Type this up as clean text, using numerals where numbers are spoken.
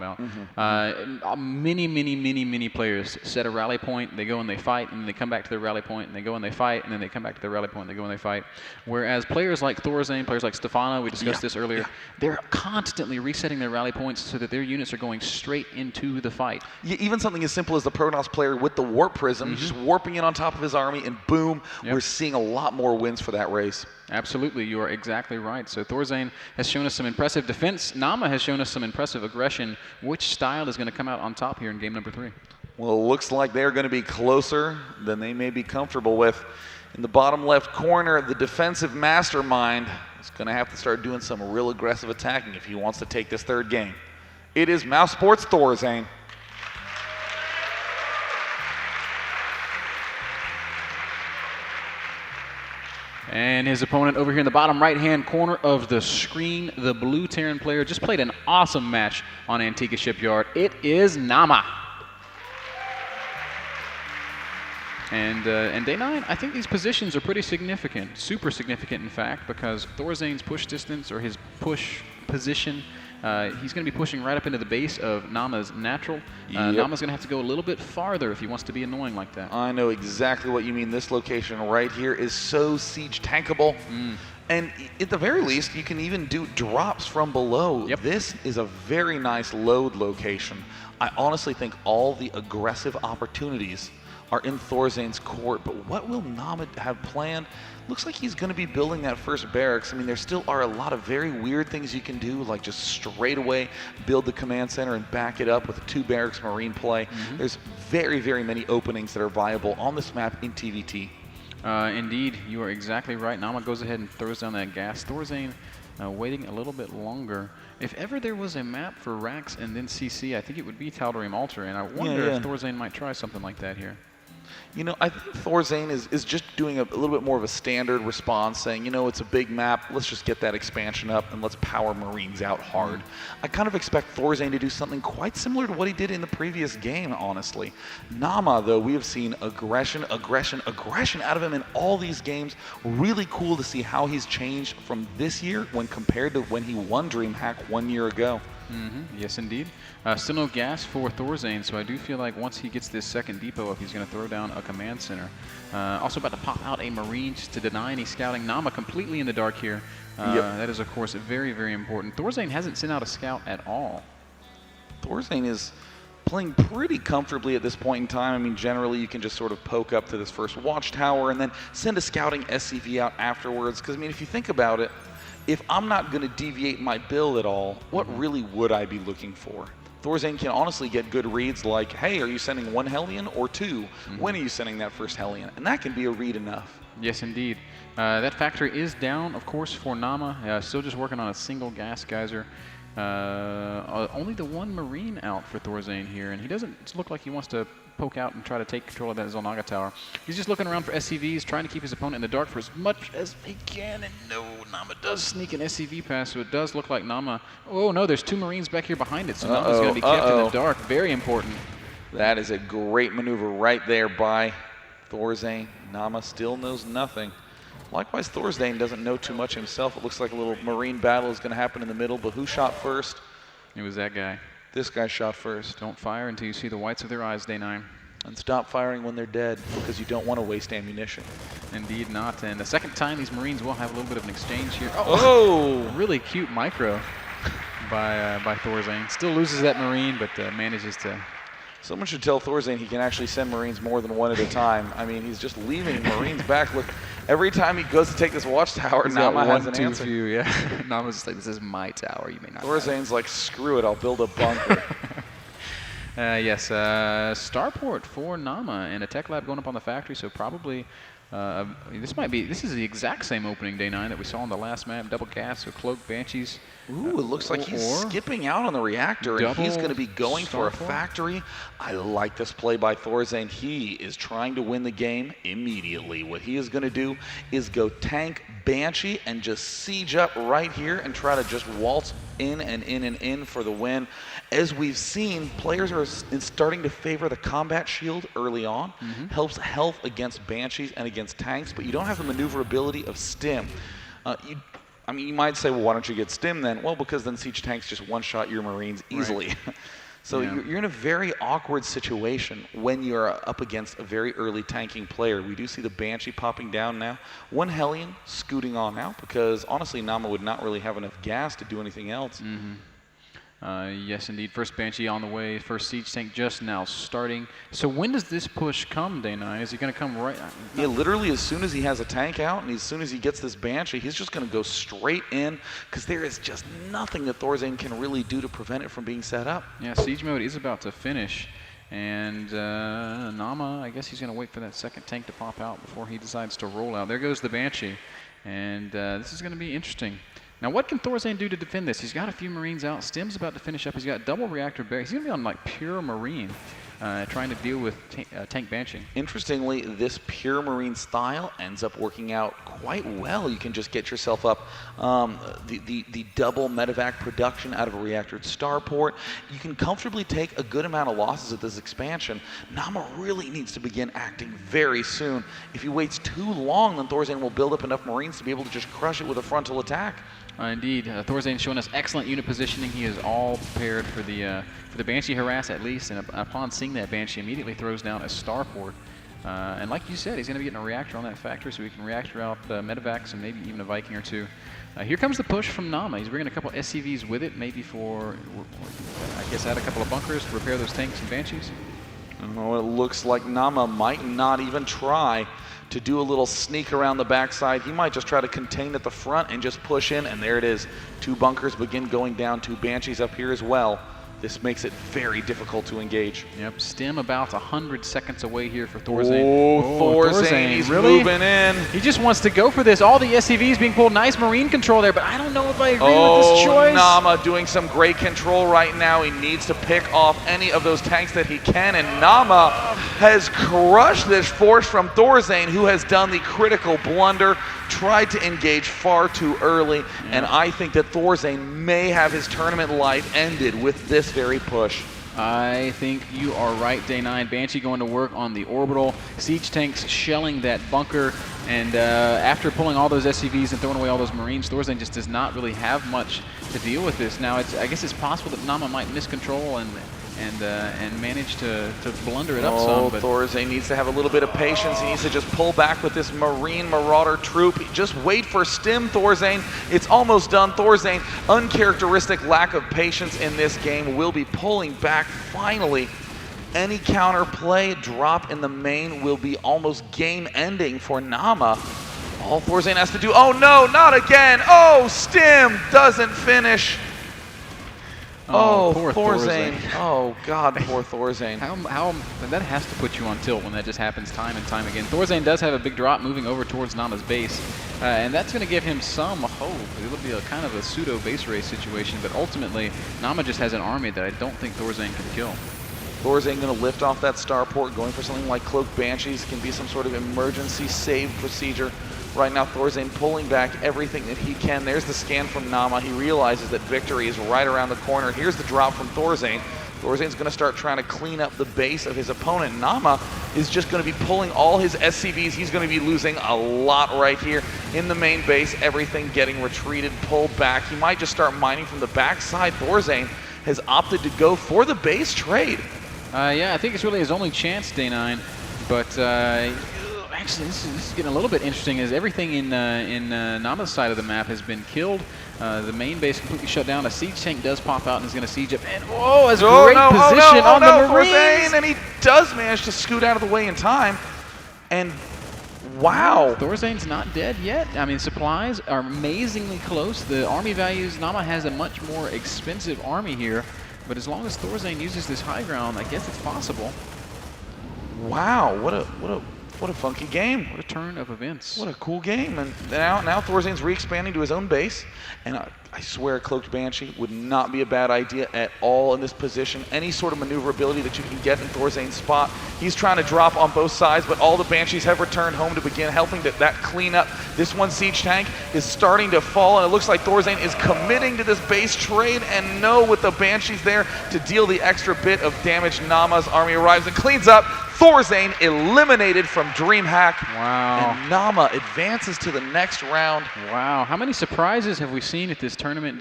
about. Many players set a rally point, they go and they fight, and then they come back to their rally point, and they go and they fight, and then they come back to their rally point, and they go and they fight. Whereas players like ThorZaIN, players like Stefano, we discussed this earlier, they're constantly resetting their rally points so that their units are going straight into the fight. Yeah, even something as simple as the Protoss player with the Warp Prism, just warping in on top of his army, and boom, we're seeing a lot more wins for that race. Absolutely, you are exactly right. So ThorZaIN has shown us some impressive defense. Naama has shown us some impressive aggression. Which style is going to come out on top here in game number 3? Well, it looks like they're going to be closer than they may be comfortable with. In the bottom left corner, the defensive mastermind is going to have to start doing some real aggressive attacking if he wants to take this third game. It is Mouse Sports ThorZaIN. And his opponent over here in the bottom right-hand corner of the screen, the blue Terran player, just played an awesome match on Antigua Shipyard. It is Naama. And day 9, I think these positions are pretty significant, super significant in fact, because ThorZaIN's push distance, or his push position, he's going to be pushing right up into the base of Naama's natural. Naama's going to have to go a little bit farther if he wants to be annoying like that. I know exactly what you mean. This location right here is so siege tankable. And at the very least, you can even do drops from below. This is a very nice load location. I honestly think all the aggressive opportunities are in ThorZaIN's court, but what will Naama have planned? Looks like he's going to be building that first barracks. I mean, there still are a lot of very weird things you can do, like just straight away build the command center and back it up with a 2 barracks marine play. There's very many openings that are viable on this map in TVT. Indeed, you are exactly right. Naama goes ahead and throws down that gas. ThorZaIN waiting a little bit longer. If ever there was a map for Rax and then CC, I think it would be Tal'Darim Altar, and I wonder if ThorZaIN might try something like that here. You know, I think ThorZaIN is just doing a little bit more of a standard response, saying, you know, it's a big map, let's just get that expansion up and let's power Marines out hard. I kind of expect ThorZaIN to do something quite similar to what he did in the previous game, honestly. Naama, though, we have seen aggression out of him in all these games. Really cool to see how he's changed from this year when compared to when he won Dreamhack 1 year ago. Yes, indeed. Still no gas for ThorZaIN, so I do feel like once he gets this second depot up, he's going to throw down a command center. Also about to pop out a Marine to deny any scouting. Naama completely in the dark here. That is, of course, very important. ThorZaIN hasn't sent out a scout at all. ThorZaIN is playing pretty comfortably at this point in time. I mean, generally you can just sort of poke up to this first watchtower and then send a scouting SCV out afterwards. Because, I mean, if you think about it, if I'm not going to deviate my build at all, what really would I be looking for? ThorZaIN can honestly get good reads like, hey, are you sending 1 Hellion or 2? When are you sending that first Hellion? And that can be a read enough. Yes, indeed. That factor is down, of course, for Naama. Still just working on a single gas geyser. Only the 1 Marine out for ThorZaIN here, and he doesn't look like he wants to poke out and try to take control of that Xel'Naga tower. He's just looking around for SCVs, trying to keep his opponent in the dark for as much as he can, and no, Naama does sneak an SCV pass, so it does look like Naama... Oh no, there's 2 Marines back here behind it, so Naama's going to be kept in the dark. Very important. That is a great maneuver right there by ThorZaIN. Naama still knows nothing. Likewise, ThorZaIN doesn't know too much himself. It looks like a little Marine battle is going to happen in the middle, but who shot first? It was that guy. This guy shot first. Don't fire until you see the whites of their eyes, day 9. And stop firing when they're dead, because you don't want to waste ammunition. Indeed not. And the second time, these Marines will have a little bit of an exchange here. Really cute micro by ThorZaIN. Still loses that Marine, but manages to... Someone should tell ThorZaIN he can actually send Marines more than 1 at a time. I mean, he's just leaving Marines back. Look, every time he goes to take this watchtower, Naama has an answer. Yeah. Naama's just like, this is my tower. You may not. ThorZaIN's like, screw it, I'll build a bunker. Yes, starport for Naama and a tech lab going up on the factory, so probably this is the exact same opening day 9 that we saw on the last map, double gas, so Cloak, Banshees. Ooh, it looks like he's skipping out on the reactor and he's going to be going for a factory. I like this play by ThorZaIN. He is trying to win the game immediately. What he is going to do is go tank Banshee and just siege up right here and try to just waltz in and in and in for the win. As we've seen, players are starting to favor the combat shield early on. Helps health against Banshees and against tanks, but you don't have the maneuverability of Stim. I mean, you might say, well, why don't you get Stim then? Well, because then Siege Tanks just one-shot your Marines easily. Right. So you're in a very awkward situation when you're up against a very early tanking player. We do see the Banshee popping down now. One Hellion scooting on out because, honestly, Naama would not really have enough gas to do anything else. Yes, indeed. First Banshee on the way. First Siege Tank just now starting. So when does this push come, Day9? Is he going to come right? Yeah, literally as soon as he has a tank out and as soon as he gets this Banshee, he's just going to go straight in because there is just nothing that ThorZaIN can really do to prevent it from being set up. Yeah, Siege mode is about to finish. And Naama, I guess he's going to wait for that second tank to pop out before he decides to roll out. There goes the Banshee. And this is going to be interesting. Now, what can ThorZaIN do to defend this? He's got a few Marines out. Stim's about to finish up. He's got double reactor barrier. He's going to be on, like, pure Marine, trying to deal with tank banshing. Interestingly, this pure Marine style ends up working out quite well. You can just get yourself up the double medevac production out of a reactor starport. You can comfortably take a good amount of losses at this expansion. Naama really needs to begin acting very soon. If he waits too long, then ThorZaIN will build up enough Marines to be able to just crush it with a frontal attack. Indeed, ThorZaIN showing us excellent unit positioning. He is all prepared for the Banshee harass at least, and upon seeing that Banshee, immediately throws down a starport. And like you said, he's going to be getting a reactor on that factory, so he can reactor out medevacs and maybe even a Viking or two. Here comes the push from Naama. He's bringing a couple SCVs with it, maybe for, I guess, add a couple of bunkers to repair those tanks and Banshees. Oh, it looks like Naama might not even try to do a little sneak around the backside. He might just try to contain at the front and just push in, and there it is. Two bunkers begin going down, two Banshees up here as well. This makes it very difficult to engage. Yep, Stim about 100 seconds away here for ThorZaIN. Oh, ThorZaIN, he's really moving in. He just wants to go for this. All the SCVs being pulled. Nice Marine control there, but I don't know if I agree with this choice. Naama doing some great control right now. He needs to pick off any of those tanks that he can, and Naama has crushed this force from ThorZaIN, who has done the critical blunder, tried to engage far too early, and I think that ThorZaIN may have his tournament life ended with this very push. I think you are right, Day9. Banshee going to work on the orbital. Siege tanks shelling that bunker, and after pulling all those SCVs and throwing away all those Marines, ThorZaIN just does not really have much to deal with this. Now, I guess it's possible that Naama might miscontrol and manage to blunder it up some. But ThorZaIN needs to have a little bit of patience. He needs to just pull back with this Marine Marauder troop. Just wait for Stim, ThorZaIN. It's almost done. ThorZaIN, uncharacteristic lack of patience in this game, will be pulling back finally. Any counter play, drop in the main will be almost game ending for Naama. All ThorZaIN has to do, oh no, not again. Oh, Stim doesn't finish. Oh, poor ThorZaIN. Oh, God, poor ThorZaIN. How that has to put you on tilt when that just happens time and time again. ThorZaIN does have a big drop moving over towards Naama's base, and that's going to give him some hope. It'll be a kind of a pseudo base race situation, but ultimately, Naama just has an army that I don't think ThorZaIN can kill. ThorZaIN going to lift off that starport, going for something like Cloaked Banshees. Can be some sort of emergency save procedure. Right now, ThorZaIN pulling back everything that he can. There's the scan from Naama. He realizes that victory is right around the corner. Here's the drop from ThorZaIN. ThorZaIN's going to start trying to clean up the base of his opponent. Naama is just going to be pulling all his SCVs. He's going to be losing a lot right here in the main base. Everything getting retreated, pulled back. He might just start mining from the backside. ThorZaIN has opted to go for the base trade. Yeah, I think it's really his only chance, Day9. But actually, this is getting a little bit interesting, as everything in Naama's side of the map has been killed. The main base completely shut down. A siege tank does pop out and is going to siege up. And has great position on the Marines. And he does manage to scoot out of the way in time. And wow. ThorZaIN's not dead yet. I mean, supplies are amazingly close. The army values, Naama has a much more expensive army here. But as long as ThorZaIN uses this high ground, I guess it's possible. Wow, what a funky game. What a turn of events. What a cool game. And now ThorZaIN's re-expanding to his own base. And I swear Cloaked Banshee would not be a bad idea at all in this position. Any sort of maneuverability that you can get in ThorZaIN's spot. He's trying to drop on both sides, but all the Banshees have returned home to begin helping that clean up. This one siege tank is starting to fall, and it looks like ThorZaIN is committing to this base trade, and no, with the Banshees there to deal the extra bit of damage, Naama's army arrives and cleans up. ThorZaIN eliminated from Dreamhack. Wow. And Naama advances to the next round. Wow. How many surprises have we seen at this tournament?